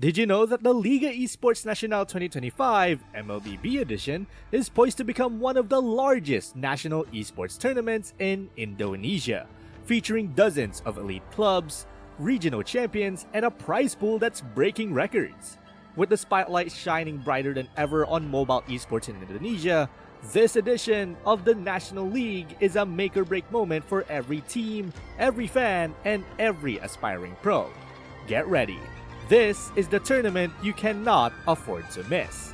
Did you know that the Liga Esports Nasional 2025 MLBB edition is poised to become one of the largest national esports tournaments in Indonesia, featuring dozens of elite clubs, regional champions, and a prize pool that's breaking records? With the spotlight shining brighter than ever on mobile esports in Indonesia, this edition of the National League is a make-or-break moment for every team, every fan, and every aspiring pro. Get ready. This is the tournament you cannot afford to miss.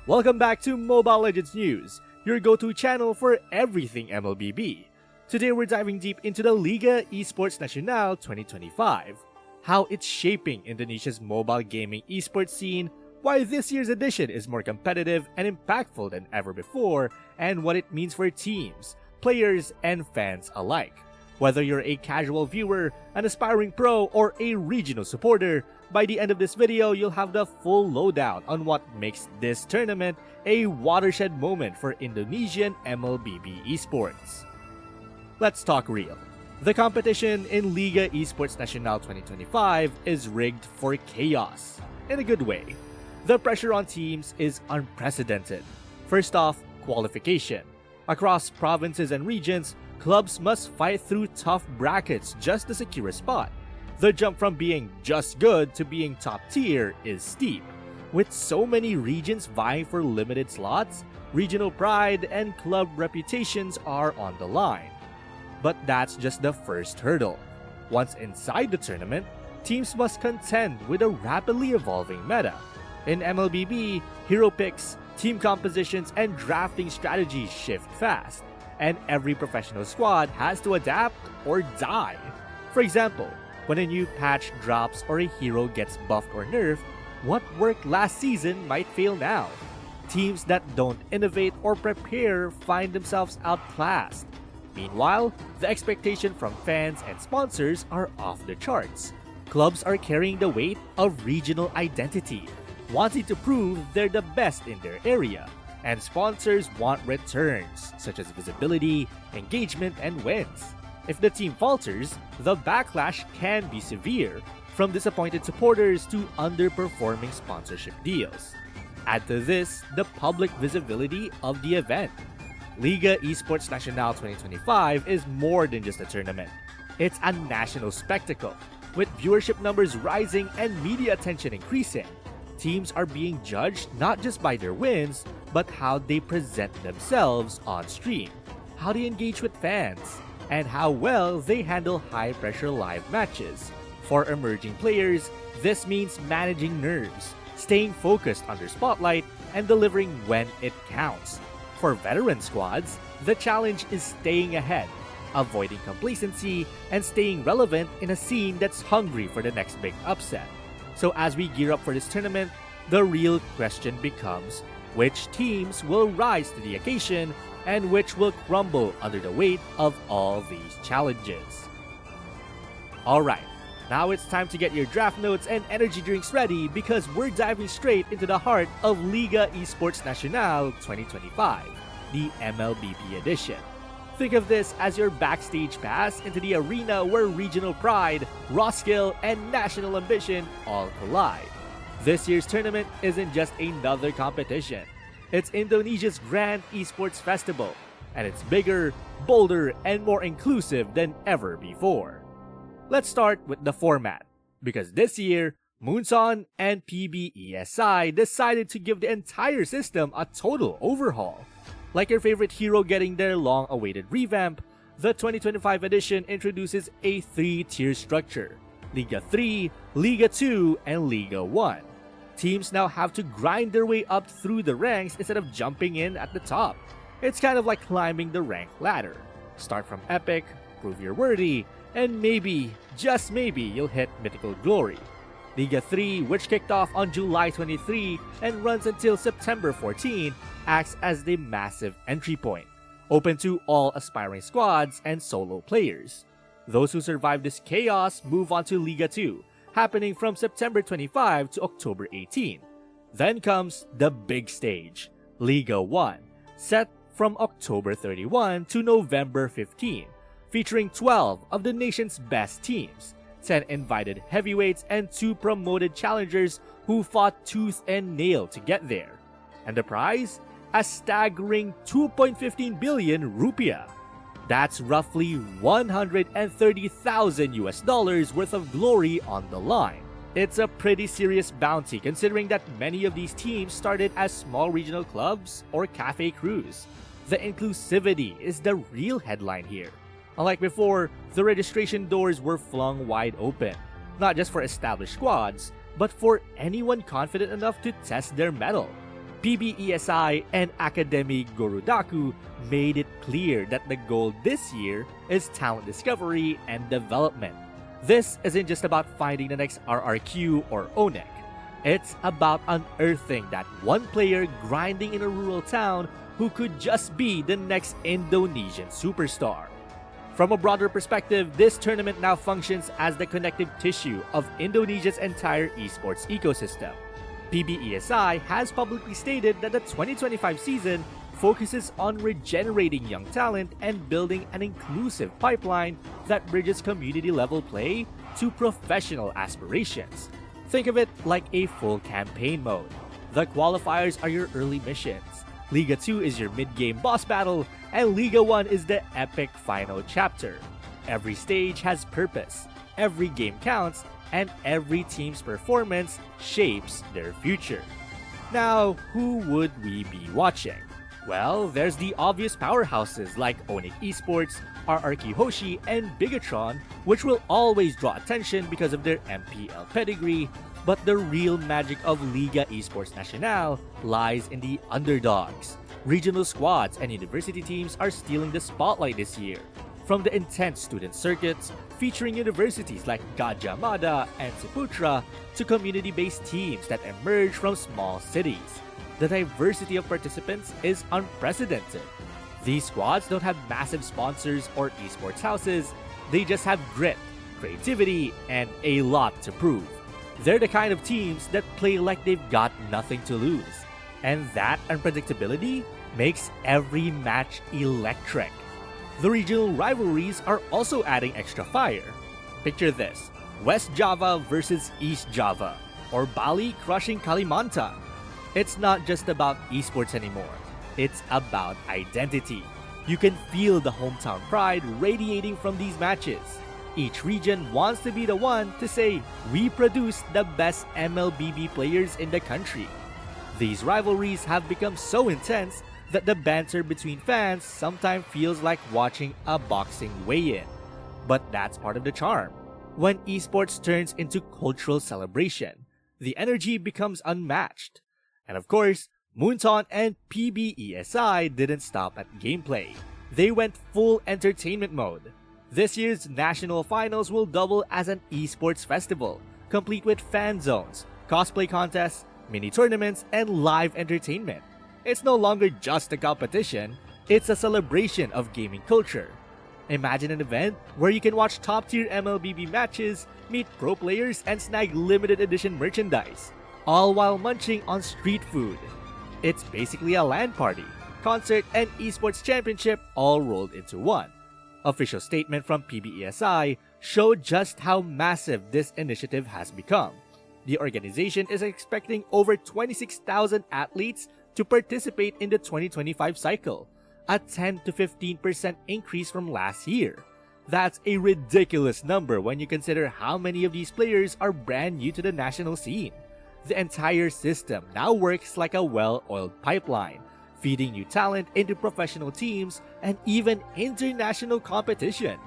Welcome back to Mobile Legends News, your go-to channel for everything MLBB. Today we're diving deep into the Liga Esports Nasional 2025, how it's shaping Indonesia's mobile gaming esports scene, why this year's edition is more competitive and impactful than ever before, and what it means for teams, players, and fans alike. Whether you're a casual viewer, an aspiring pro, or a regional supporter, by the end of this video, you'll have the full lowdown on what makes this tournament a watershed moment for Indonesian MLBB esports. Let's talk real. The competition in Liga Esports Nasional 2025 is rigged for chaos, in a good way. The pressure on teams is unprecedented. First off, qualification. Across provinces and regions, clubs must fight through tough brackets just to secure a spot. The jump from being just good to being top tier is steep. With so many regions vying for limited slots, regional pride and club reputations are on the line. But that's just the first hurdle. Once inside the tournament, teams must contend with a rapidly evolving meta. In MLBB, hero picks, team compositions, and drafting strategies shift fast, and every professional squad has to adapt or die. For example, when a new patch drops or a hero gets buffed or nerfed, what worked last season might fail now. Teams that don't innovate or prepare find themselves outclassed. Meanwhile, the expectation from fans and sponsors are off the charts. Clubs are carrying the weight of regional identity, wanting to prove they're the best in their area. And sponsors want returns, such as visibility, engagement, and wins. If the team falters, the backlash can be severe, from disappointed supporters to underperforming sponsorship deals. Add to this the public visibility of the event. Liga Esports Nasional 2025 is more than just a tournament. It's a national spectacle, with viewership numbers rising and media attention increasing. Teams are being judged not just by their wins, but how they present themselves on stream, how they engage with fans, and how well they handle high-pressure live matches. For emerging players, this means managing nerves, staying focused under spotlight, and delivering when it counts. For veteran squads, the challenge is staying ahead, avoiding complacency, and staying relevant in a scene that's hungry for the next big upset. So as we gear up for this tournament, the real question becomes, which teams will rise to the occasion and which will crumble under the weight of all these challenges? Alright, now it's time to get your draft notes and energy drinks ready because we're diving straight into the heart of Liga Esports Nasional 2025, the MLBB edition. Think of this as your backstage pass into the arena where regional pride, raw skill, and national ambition all collide. This year's tournament isn't just another competition. It's Indonesia's grand esports festival, and it's bigger, bolder, and more inclusive than ever before. Let's start with the format, because this year, Moonson and PBESI decided to give the entire system a total overhaul. Like your favorite hero getting their long-awaited revamp, the 2025 edition introduces a 3-tier structure: Liga 3, Liga 2, and Liga 1. Teams now have to grind their way up through the ranks instead of jumping in at the top. It's kind of like climbing the rank ladder. Start from Epic, prove you're worthy, and maybe, just maybe, you'll hit Mythical Glory. Liga 3, which kicked off on July 23 and runs until September 14, acts as the massive entry point, open to all aspiring squads and solo players. Those who survive this chaos move on to Liga 2, happening from September 25 to October 18. Then comes the big stage, Liga 1, set from October 31 to November 15, featuring 12 of the nation's best teams, 10 invited heavyweights, and 2 promoted challengers who fought tooth and nail to get there. And the prize? A staggering 2.15 billion rupiah. That's roughly 130,000 US dollars worth of glory on the line. It's a pretty serious bounty considering that many of these teams started as small regional clubs or cafe crews. The inclusivity is the real headline here. Unlike before, the registration doors were flung wide open, not just for established squads, but for anyone confident enough to test their mettle. PBESI and Academy Gorodaku made it clear that the goal this year is talent discovery and development. This isn't just about finding the next RRQ or ONEC. It's about unearthing that one player grinding in a rural town who could just be the next Indonesian superstar. From a broader perspective, this tournament now functions as the connective tissue of Indonesia's entire esports ecosystem. PBESI has publicly stated that the 2025 season focuses on regenerating young talent and building an inclusive pipeline that bridges community-level play to professional aspirations. Think of it like a full campaign mode. The qualifiers are your early missions, Liga 2 is your mid-game boss battle, and Liga 1 is the epic final chapter. Every stage has purpose, every game counts, and every team's performance shapes their future. Now, who would we be watching? Well, there's the obvious powerhouses like ONIC Esports, RRQ Hoshi, and Bigatron, which will always draw attention because of their MPL pedigree, but the real magic of Liga Esports Nasional lies in the underdogs. Regional squads and university teams are stealing the spotlight this year. From the intense student circuits, featuring universities like Gajah Mada and Ciputra, to community-based teams that emerge from small cities. The diversity of participants is unprecedented. These squads don't have massive sponsors or esports houses, they just have grit, creativity, and a lot to prove. They're the kind of teams that play like they've got nothing to lose. And that unpredictability makes every match electric. The regional rivalries are also adding extra fire. Picture this, West Java versus East Java, or Bali crushing Kalimantan. It's not just about esports anymore, it's about identity. You can feel the hometown pride radiating from these matches. Each region wants to be the one to say, we produce the best MLBB players in the country. These rivalries have become so intense that the banter between fans sometimes feels like watching a boxing weigh-in. But that's part of the charm. When esports turns into cultural celebration, the energy becomes unmatched. And of course, Moonton and PBESI didn't stop at gameplay. They went full entertainment mode. This year's national finals will double as an esports festival, complete with fan zones, cosplay contests, mini tournaments, and live entertainment. It's no longer just a competition, it's a celebration of gaming culture. Imagine an event where you can watch top-tier MLBB matches, meet pro players, and snag limited edition merchandise, all while munching on street food. It's basically a LAN party, concert, and esports championship all rolled into one. Official statement from PBESI showed just how massive this initiative has become. The organization is expecting over 26,000 athletes to participate in the 2025 cycle, a 10 to 15% increase from last year. That's a ridiculous number when you consider how many of these players are brand new to the national scene. The entire system now works like a well-oiled pipeline, feeding new talent into professional teams and even international competition.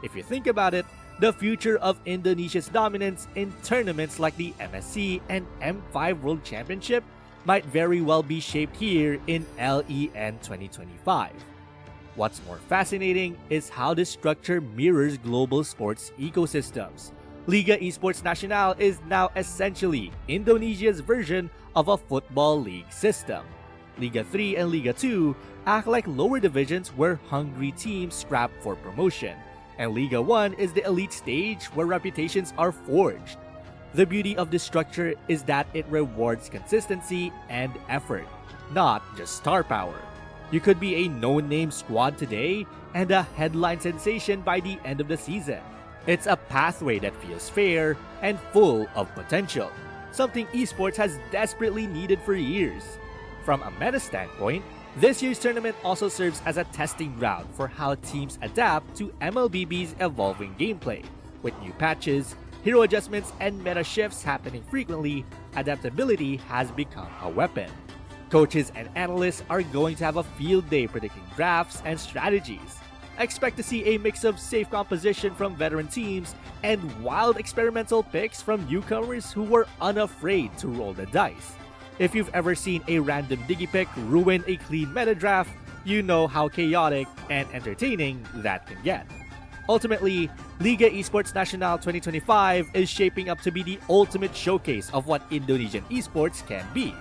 If you think about it, the future of Indonesia's dominance in tournaments like the MSC and M5 World Championship might very well be shaped here in LEN 2025. What's more fascinating is how this structure mirrors global sports ecosystems. Liga Esports Nasional is now essentially Indonesia's version of a football league system. Liga 3 and Liga 2 act like lower divisions where hungry teams scrap for promotion, and Liga 1 is the elite stage where reputations are forged. The beauty of this structure is that it rewards consistency and effort, not just star power. You could be a no-name squad today and a headline sensation by the end of the season. It's a pathway that feels fair and full of potential, something esports has desperately needed for years. From a meta standpoint, this year's tournament also serves as a testing ground for how teams adapt to MLBB's evolving gameplay. With new patches, hero adjustments, and meta shifts happening frequently, adaptability has become a weapon. Coaches and analysts are going to have a field day predicting drafts and strategies. Expect to see a mix of safe composition from veteran teams and wild experimental picks from newcomers who were unafraid to roll the dice. If you've ever seen a random digipick ruin a clean meta draft, you know how chaotic and entertaining that can get. Ultimately, Liga Esports Nasional 2025 is shaping up to be the ultimate showcase of what Indonesian esports can be.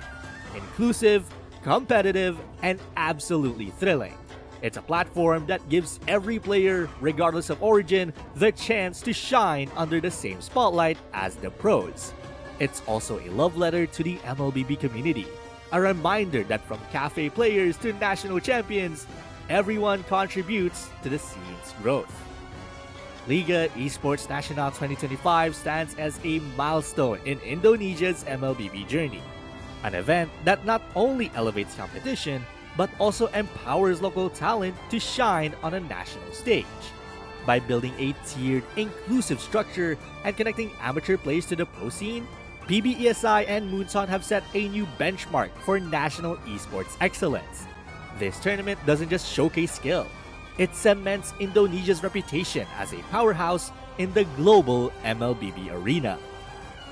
Inclusive, competitive, and absolutely thrilling. It's a platform that gives every player, regardless of origin, the chance to shine under the same spotlight as the pros. It's also a love letter to the MLBB community, a reminder that from cafe players to national champions, everyone contributes to the scene's growth. Liga Esports Nasional 2025 stands as a milestone in Indonesia's MLBB journey, an event that not only elevates competition, but also empowers local talent to shine on a national stage. By building a tiered, inclusive structure and connecting amateur players to the pro scene, PBESI and Moonson have set a new benchmark for national esports excellence. This tournament doesn't just showcase skill, it cements Indonesia's reputation as a powerhouse in the global MLBB arena.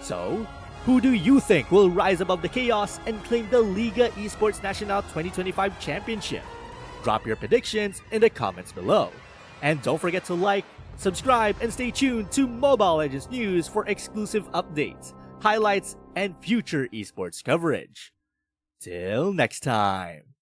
So, who do you think will rise above the chaos and claim the Liga Esports Nasional 2025 championship? Drop your predictions in the comments below. And don't forget to like, subscribe, and stay tuned to Mobile Legends News for exclusive updates, highlights, and future esports coverage. Till next time.